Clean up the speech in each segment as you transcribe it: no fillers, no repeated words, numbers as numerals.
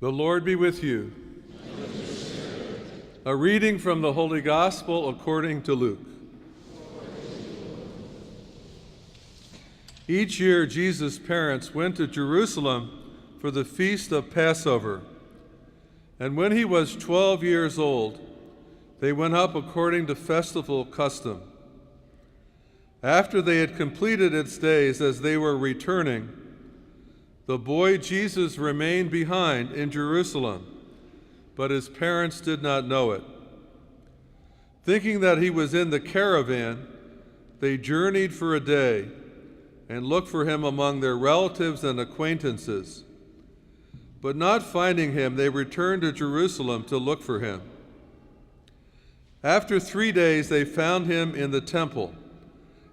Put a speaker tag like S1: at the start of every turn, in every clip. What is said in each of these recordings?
S1: The Lord be with you. A reading from the Holy Gospel according to Luke. Each year, Jesus' parents went to Jerusalem for the feast of Passover. And when he was 12 years old, they went up according to festival custom. After they had completed its days, as they were returning, the boy Jesus remained behind in Jerusalem, but his parents did not know it. Thinking that he was in the caravan, they journeyed for a day and looked for him among their relatives and acquaintances. But not finding him, they returned to Jerusalem to look for him. After 3 days, they found him in the temple,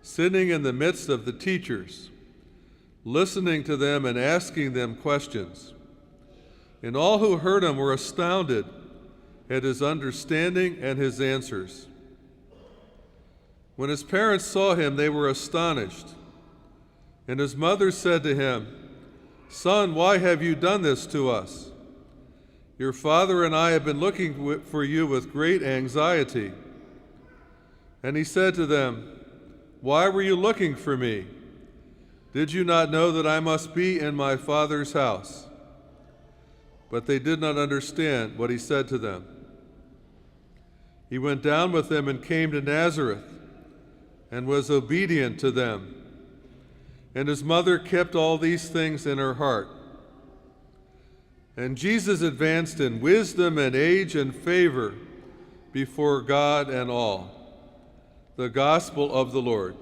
S1: sitting in the midst of the teachers, listening to them and asking them questions. And all who heard him were astounded at his understanding and his answers. When his parents saw him, they were astonished. And his mother said to him, "Son, why have you done this to us? Your father and I have been looking for you with great anxiety." And he said to them, "Why were you looking for me? Did you not know that I must be in my Father's house?" But they did not understand what he said to them. He went down with them and came to Nazareth and was obedient to them. And his mother kept all these things in her heart. And Jesus advanced in wisdom and age and favor before God and all. The Gospel of the Lord.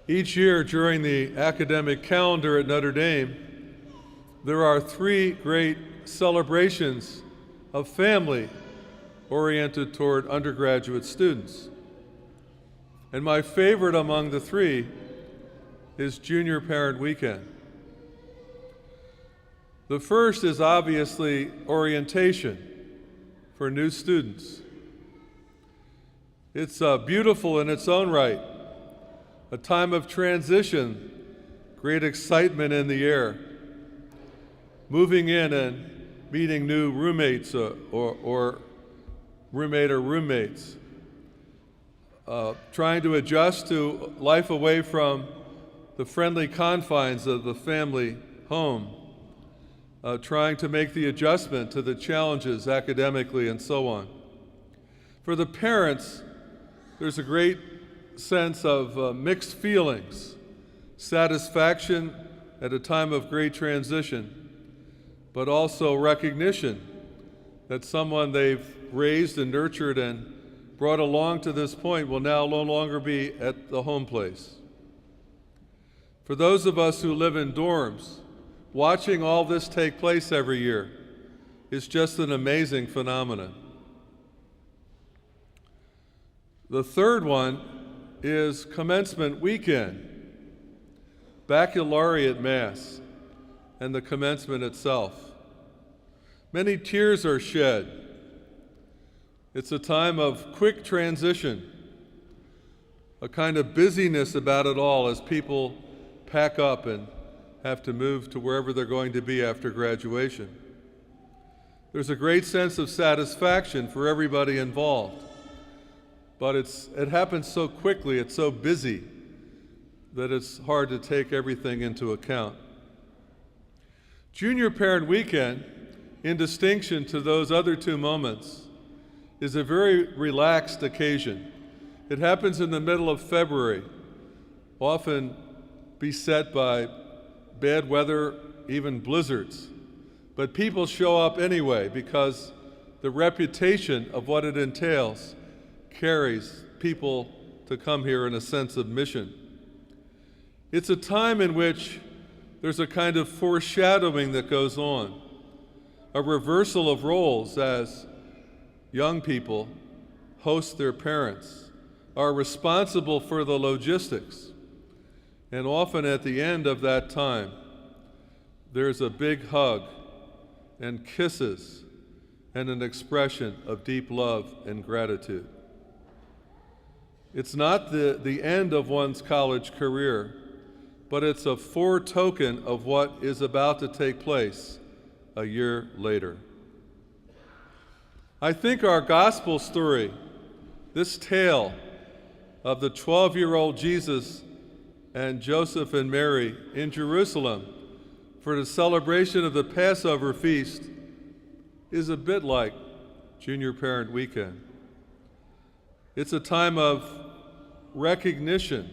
S1: Each year during the academic calendar at Notre Dame, there are 3 great celebrations of family oriented toward undergraduate students. And my favorite among the 3 is Junior Parent Weekend. The first is obviously orientation for new students. It's beautiful in its own right. A time of transition, great excitement in the air. Moving in and meeting new roommates or roommate or roommates. Trying to adjust to life away from the friendly confines of the family home. Trying to make the adjustment to the challenges academically and so on. For the parents, there's a great sense of mixed feelings, satisfaction at a time of great transition, but also recognition that someone they've raised and nurtured and brought along to this point will now no longer be at the home place. For those of us who live in dorms, watching all this take place every year is just an amazing phenomenon. The third one is commencement weekend, baccalaureate mass, and the commencement itself. Many tears are shed. It's a time of quick transition, a kind of busyness about it all as people pack up and have to move to wherever they're going to be after graduation. There's a great sense of satisfaction for everybody involved. But it happens so quickly, it's so busy, that it's hard to take everything into account. Junior Parent Weekend, in distinction to those other 2 moments, is a very relaxed occasion. It happens in the middle of February, often beset by bad weather, even blizzards. But people show up anyway because the reputation of what it entails carries people to come here in a sense of mission. It's a time in which there's a kind of foreshadowing that goes on, a reversal of roles as young people host their parents, are responsible for the logistics, and often at the end of that time, there's a big hug and kisses and an expression of deep love and gratitude. It's not the end of one's college career, but it's a foretoken of what is about to take place a year later. I think our gospel story, this tale of the 12-year-old Jesus and Joseph and Mary in Jerusalem for the celebration of the Passover feast, is a bit like Junior Parent Weekend. It's a time of recognition.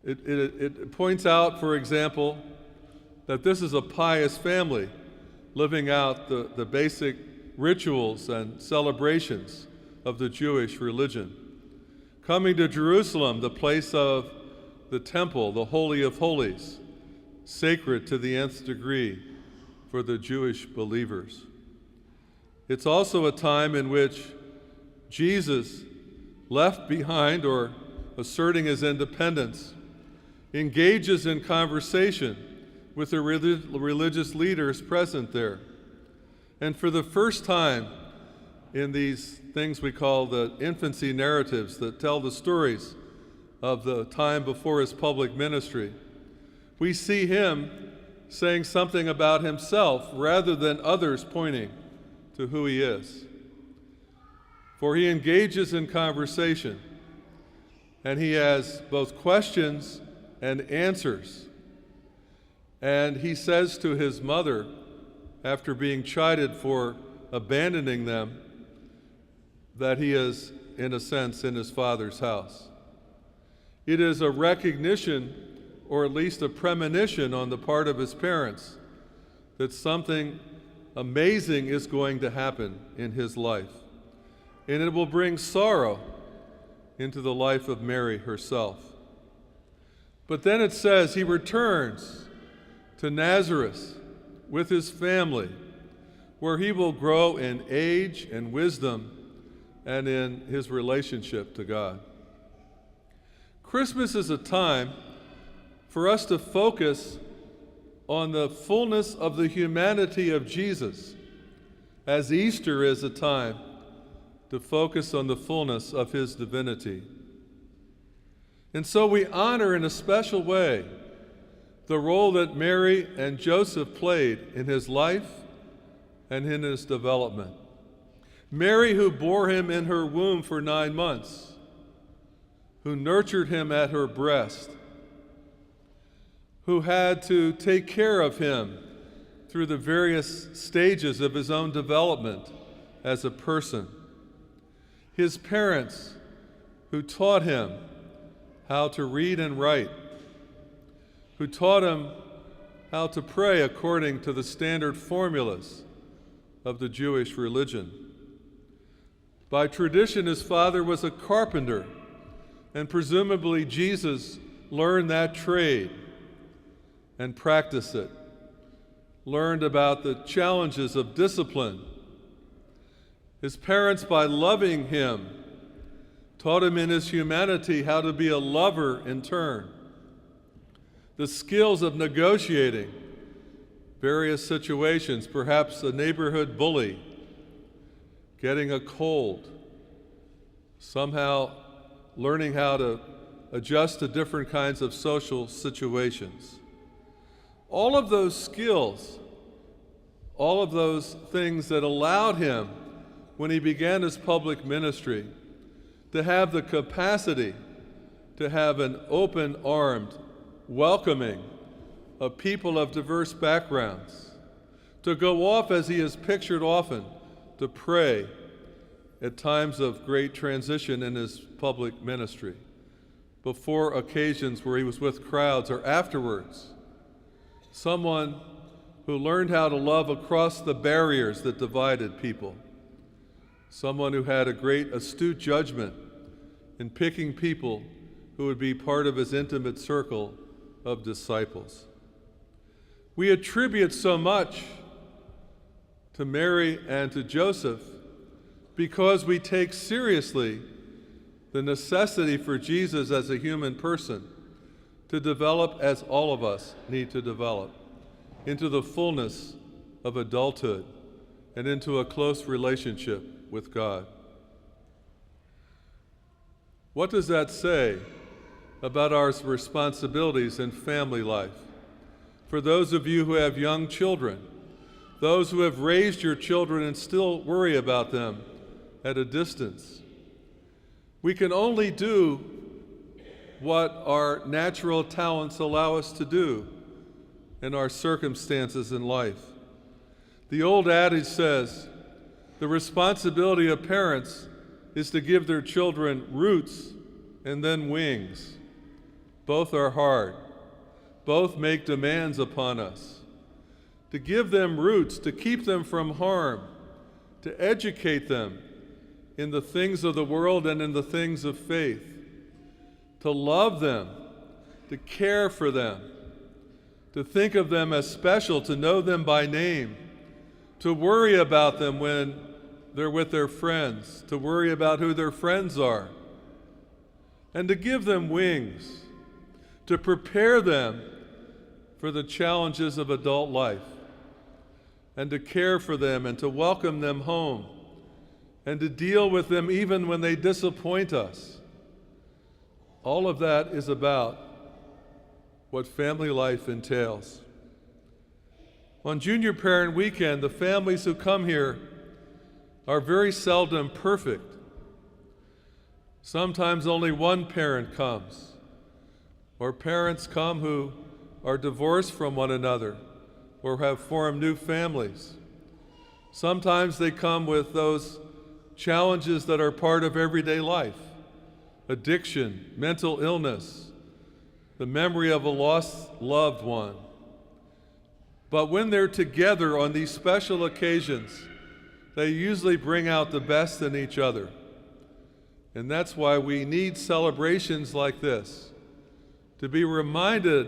S1: It points out, for example, that this is a pious family living out the basic rituals and celebrations of the Jewish religion. Coming to Jerusalem, the place of the temple, the Holy of Holies, sacred to the nth degree for the Jewish believers. It's also a time in which Jesus, left behind or asserting his independence, engages in conversation with the religious leaders present there. And for the first time in these things we call the infancy narratives that tell the stories of the time before his public ministry, we see him saying something about himself rather than others pointing to who he is. For he engages in conversation, and he has both questions and answers. And he says to his mother, after being chided for abandoning them, that he is, in a sense, in his Father's house. It is a recognition, or at least a premonition on the part of his parents, that something amazing is going to happen in his life. And it will bring sorrow into the life of Mary herself. But then it says he returns to Nazareth with his family, where he will grow in age and wisdom and in his relationship to God. Christmas is a time for us to focus on the fullness of the humanity of Jesus, as Easter is a time to focus on the fullness of his divinity. And so we honor in a special way the role that Mary and Joseph played in his life and in his development. Mary, who bore him in her womb for 9 months, who nurtured him at her breast, who had to take care of him through the various stages of his own development as a person. His parents, who taught him how to read and write, who taught him how to pray according to the standard formulas of the Jewish religion. By tradition, his father was a carpenter, and presumably Jesus learned that trade and practiced it, learned about the challenges of discipline. His parents, by loving him, taught him in his humanity how to be a lover in turn, the skills of negotiating various situations, perhaps a neighborhood bully, getting a cold, somehow learning how to adjust to different kinds of social situations. All of those skills, all of those things that allowed him, when he began his public ministry, to have the capacity to have an open-armed welcoming of people of diverse backgrounds, to go off, as he is pictured often, to pray at times of great transition in his public ministry, before occasions where he was with crowds or afterwards. Someone who learned how to love across the barriers that divided people. Someone who had a great astute judgment in picking people who would be part of his intimate circle of disciples. We attribute so much to Mary and to Joseph because we take seriously the necessity for Jesus as a human person to develop, as all of us need to develop, into the fullness of adulthood and into a close relationship with God. What does that say about our responsibilities in family life? For those of you who have young children, those who have raised your children and still worry about them at a distance, we can only do what our natural talents allow us to do in our circumstances in life. The old adage says, the responsibility of parents is to give their children roots and then wings. Both are hard. Both make demands upon us. To give them roots, to keep them from harm, to educate them in the things of the world and in the things of faith, to love them, to care for them, to think of them as special, to know them by name, to worry about them when they're with their friends, to worry about who their friends are, and to give them wings, to prepare them for the challenges of adult life, and to care for them and to welcome them home, and to deal with them even when they disappoint us. All of that is about what family life entails. On Junior Parent Weekend, the families who come here are very seldom perfect. Sometimes only one parent comes, or parents come who are divorced from one another or have formed new families. Sometimes they come with those challenges that are part of everyday life: addiction, mental illness, the memory of a lost loved one. But when they're together on these special occasions, they usually bring out the best in each other. And that's why we need celebrations like this, to be reminded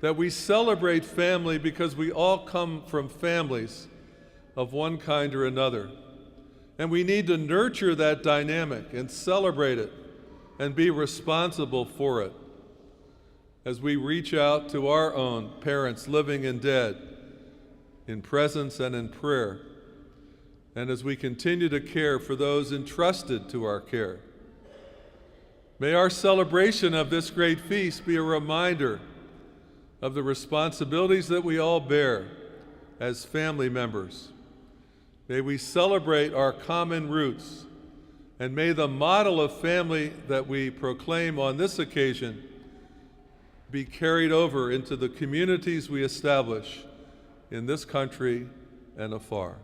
S1: that we celebrate family because we all come from families of one kind or another. And we need to nurture that dynamic and celebrate it and be responsible for it as we reach out to our own parents, living and dead, in presence and in prayer, and as we continue to care for those entrusted to our care. May our celebration of this great feast be a reminder of the responsibilities that we all bear as family members. May we celebrate our common roots, and may the model of family that we proclaim on this occasion be carried over into the communities we establish in this country and afar.